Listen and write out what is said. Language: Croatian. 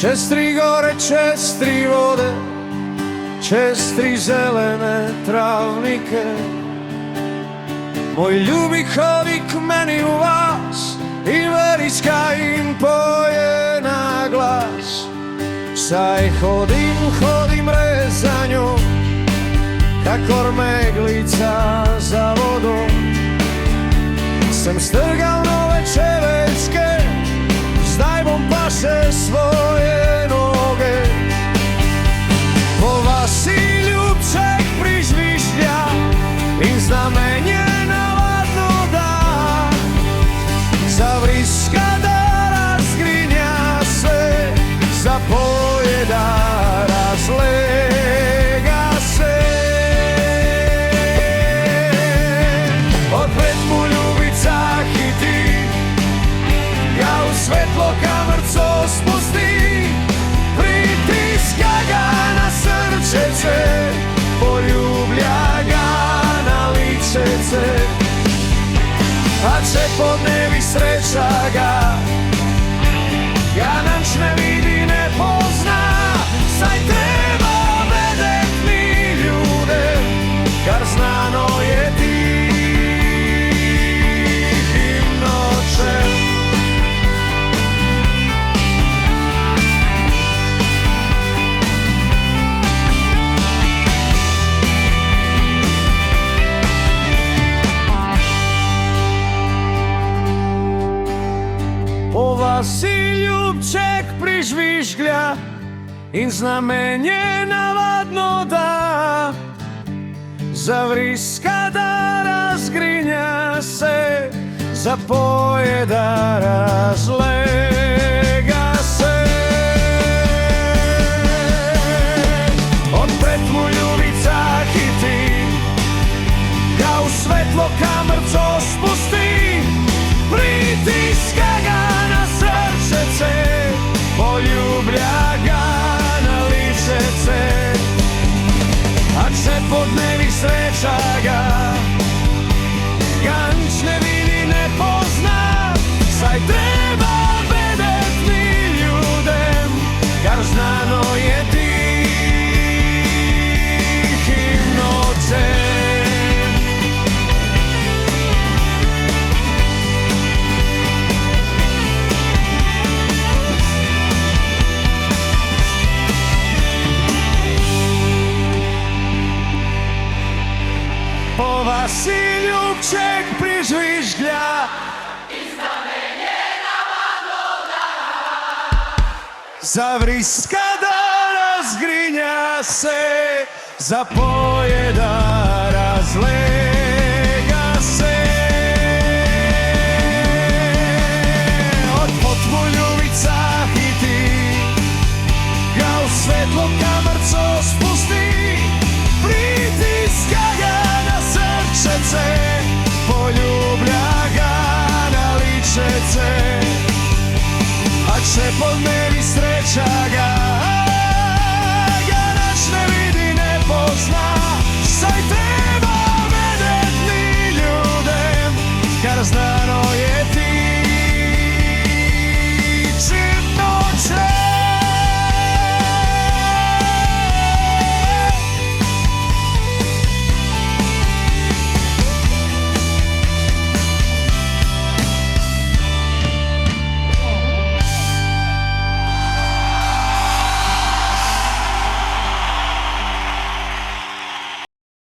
Čez 3 gore, čez 3 vode, čez 3 zelene travnike. Moj ljubi hodi k meni u vas i verička im poje na glas. Saj hodim za njom, kakor meglica za vodom. Sem strgal nove čevečke, zdaj bom pa še svoje noge. Po vasi ljubček prižvižlja in znamenje navadno da. Zavriska da razgrinja se, zapoje da razlega se. Odpred mu ljubica hiti, ja u svetlo kamerco spusti, pritiska ga na srčece, poljublja ga na ličece. A če podnevi sreća ga, ja nanč ne vidi, ne pozna. Saj treba vedet mi ljude, kar znano je tihim noćem. Po vasi ljubček prižvižglja in znamenje navadno da. Zavriska da razgrinja se, zapoje da razlega se. Odpred mu ljubica hiti, ga u svetlo kamerco spusti, pritiska ga na srčece, poljublja ga na ličece. A če podnevi sreća ga, ganč ne vidi, ne pozna. Saj treba vedet mi ljudem, kar znano je tihim noćem. Po vasi ljubček prižvižglja i znamenje navadno da. Zavriska da razgrinja se, zapoje da razlega se. Odpod mu ljubica hiti, ga u svetlo kamerco spusti, pritiska ga na srčece, poljublja ga na ličece. A če podnevi sreća ga,